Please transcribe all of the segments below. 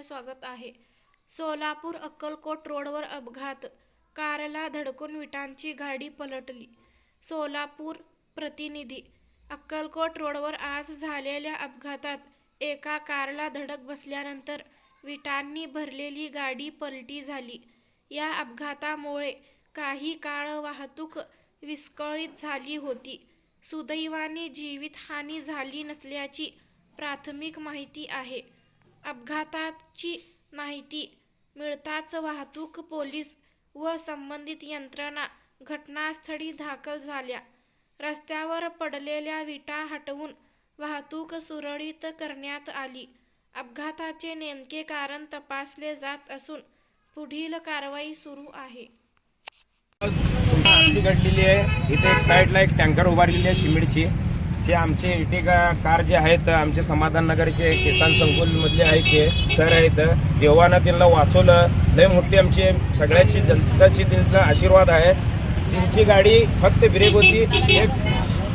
स्वागत आहे. सोलापूर अक्कलकोट रोडवर अपघात, कारला धडकून विटांची गाडी पलटली. सोलापूर प्रतिनिधी. अक्कलकोट रोडवर आज झालेल्या अपघातात एका कारला धडक बसल्यानंतर विटांनी भरलेली गाडी पलटी झाली. या अपघातामुळे काही काळ वाहतूक विस्कळीत झाली होती. सुदैवाने जीवितहानी झाली नसल्याची प्राथमिक माहिती आहे. अपघाताची माहिती मिळताच वाहतूक पोलीस व संबंधित यंत्रणा घटनास्थळी दाखल झाल्या. रस्त्यावर पडलेल्या विटा हटवून वाहतूक सुरळीत करण्यात आली. अपघाताचे नेमके कारण तपासले जात असून पुढील कारवाई सुरू आहे. घडलेली आहे. इथे एक साईडला एक टँकर उभारलेली आहे सिमेंटची. जे आमचे इर्टिगा कार जे आहेत आमचे समाधान नगरचे किसान संकुल मधले आहेत ते सर आहेत. देवानं त्यांना वाचवलं. लय मोठी आमची सगळ्याची जनताची त्यांचा आशीर्वाद आहे. त्यांची गाडी फक्त ब्रेक होती. एक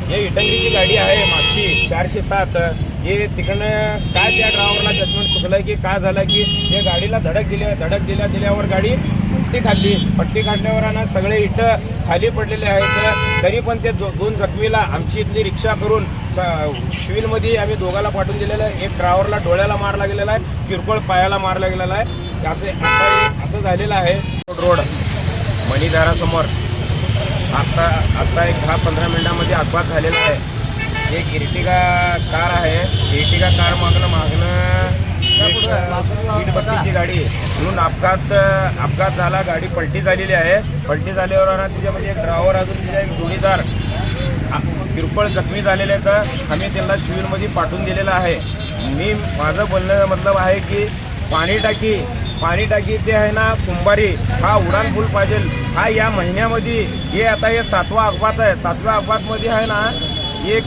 हे इटंगरीची गाडी आहे मागची 407. हे तिकडनं काय त्या ड्रायव्हरला जजमेंट चुकलं की काय झालं की हे गाडीला धडक दिल्यावर गाडी पट्टी खाल्ली. पट्टी काढल्यावर ना सगळे इटं खाली पडलेले आहेत. तरी पण ते दोन जखमीला आमची इथली रिक्षा करून सिव्हिलमध्ये आम्ही दोघाला पाठवून दिलेलं आहे. एक ड्रायव्हरला डोळ्याला मार लागलेला आहे, किरकोळ पायाला मार लागलेला आहे. असं झालेलं आहे. रोड मणिधारासमोर आता एक 10-15 मिनिटांमध्ये अपघात झालेला आहे. एक इर्टिगा कार आहे. इर्टिगा कार मागणं वीट बत्तीची गाडी म्हणून अपघात झाला. गाडी पलटी झालेली आहे. पलटी झाल्यावर तिच्यामध्ये एक ड्रायव्हर अजून तिच्या एक जोडीदार किरकोळ जखमी झालेले आहेत. आम्ही त्यांना सिव्हिलमध्ये पाठवून दिलेलं आहे. माझं बोलणं मतलब आहे की पाणी टाकी ते आहे ना कुंभारी हा उडान पूल पाहिजे. हा या महिन्यामध्ये हे आता हे 7वा अपघात आहे. 7व्या अपघातमध्ये आहे ना एक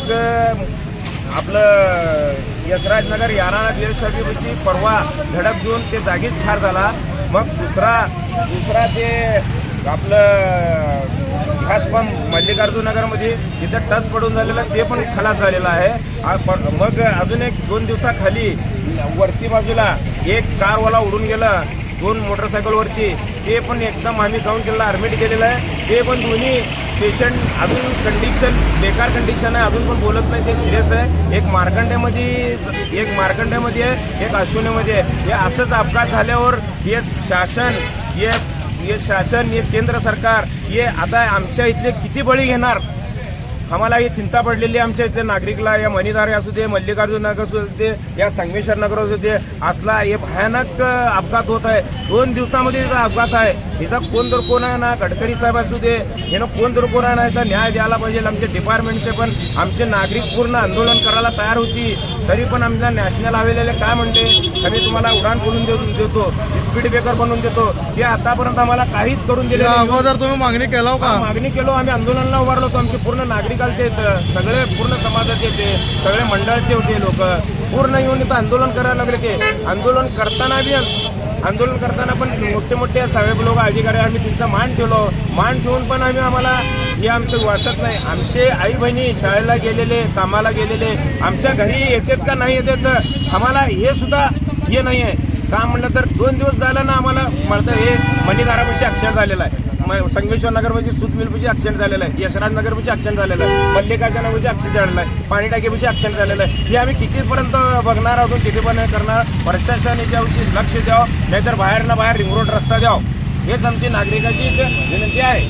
आपलं यशराजनगर याराणा देरशाहीपाशी परवा धडक देऊन ते जागीच ठार झाला. मग दुसरा ते आपलं ह्याच पण मल्लिकार्जुन नगरमध्ये तिथं टच पडून झालेला ते पण खलास झालेला आहे. मग अजून एक 2 दिवसाखाली वरती बाजूला एक कारवाला उडून गेला 2 मोटरसायकलवरती. ते पण एकदम आम्ही जाऊन त्याला ॲडमिट केलेलं आहे. ते पण दोन्ही पेशंट अजून बेकार कंडिशन आहे. अजून पण बोलत नाही. ते सिरियस आहे. एक मार्कंड्यामध्ये आहे, एक अश्विनीमध्ये आहे. हे असंच अपघात झाल्यावर हे शासन हे केंद्र सरकार हे आता आमच्या इथले किती बळी घेणार आम्हाला ही चिंता पडलेली आहे. आमच्या इथले नागरिकला या मणिधारे असू दे, मल्लिकार्जुन नगर असू दे, या संगमेश्वर नगर असू दे, असला हे भयानक अपघात होत आहे. 2 दिवसामध्ये याचा अपघात आहे. हिचा कोण आहे ना गडकरी साहेब असू दे, यानं कोण आहे ना याचा न्याय द्यायला पाहिजे. आमचे डिपार्टमेंटचे पण आमचे नागरिक पूर्ण आंदोलन करायला तयार होती. तरी पण आमच्या नॅशनल हायवेला काय म्हणते आम्ही तुम्हाला उडान बोलून देतो, स्पीड ब्रेकर बनवून देतो. हे आतापर्यंत आम्हाला काहीच करून दिले नाही. अगोदर तुम्ही मागणी केला का? मागणी केलो. आम्ही आंदोलनाला उभारलो होतो. आमचे पूर्ण नागरिकांचे सगळे पूर्ण समाजाचे ते सगळे मंडळाचे होते लोक पूर्ण येऊन इथं आंदोलन करायला लागले. ते आंदोलन करताना पण मोठे साहेब लोक अधिकारी आम्ही त्यांचा मान ठेवून पण आम्हाला हे आमचं वाचत नाही. आमचे आई बहिणी शाळेला गेलेले, कामाला गेलेले आमच्या घरी येतात का नाही येतात आम्हाला हे सुद्धा हे नाही आहे. का म्हणलं तर 2 दिवस झालं ना आम्हाला म्हणतं हे मणिधारापाशी ॲक्सिडेंट झालेला आहे. संगमेश्वर नगरपाशी सूत मिलपाशी ॲक्सिडेंट झालेला आहे. यशराज नगरपाशी ॲक्सिडेंट झालेला आहे. मल्लिकार्जुन नगरपाशी ॲक्सिडेंट झालेला आहे. पाणी टाकीपाशी ॲक्सिडेंट झालेला आहे. हे आम्ही कितीपर्यंत बघणार आहोत, किती पण करणार. प्रशासन याच्याविषयी लक्ष द्यावं, नाहीतर बाहेर रिंग रोड रस्ता द्यावं. हेच आमची नागरिकाची विनंती आहे.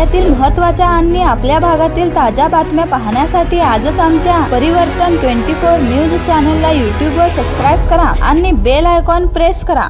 राज्यातील महत्त्वाच्या आणि आपल्या भागातील ताज्या बातम्या पाहण्यासाठी आजच आमच्या परिवर्तन 24 न्यूज चॅनलला यूट्यूबवर सबस्क्राईब करा आणि बेल आयकॉन प्रेस करा.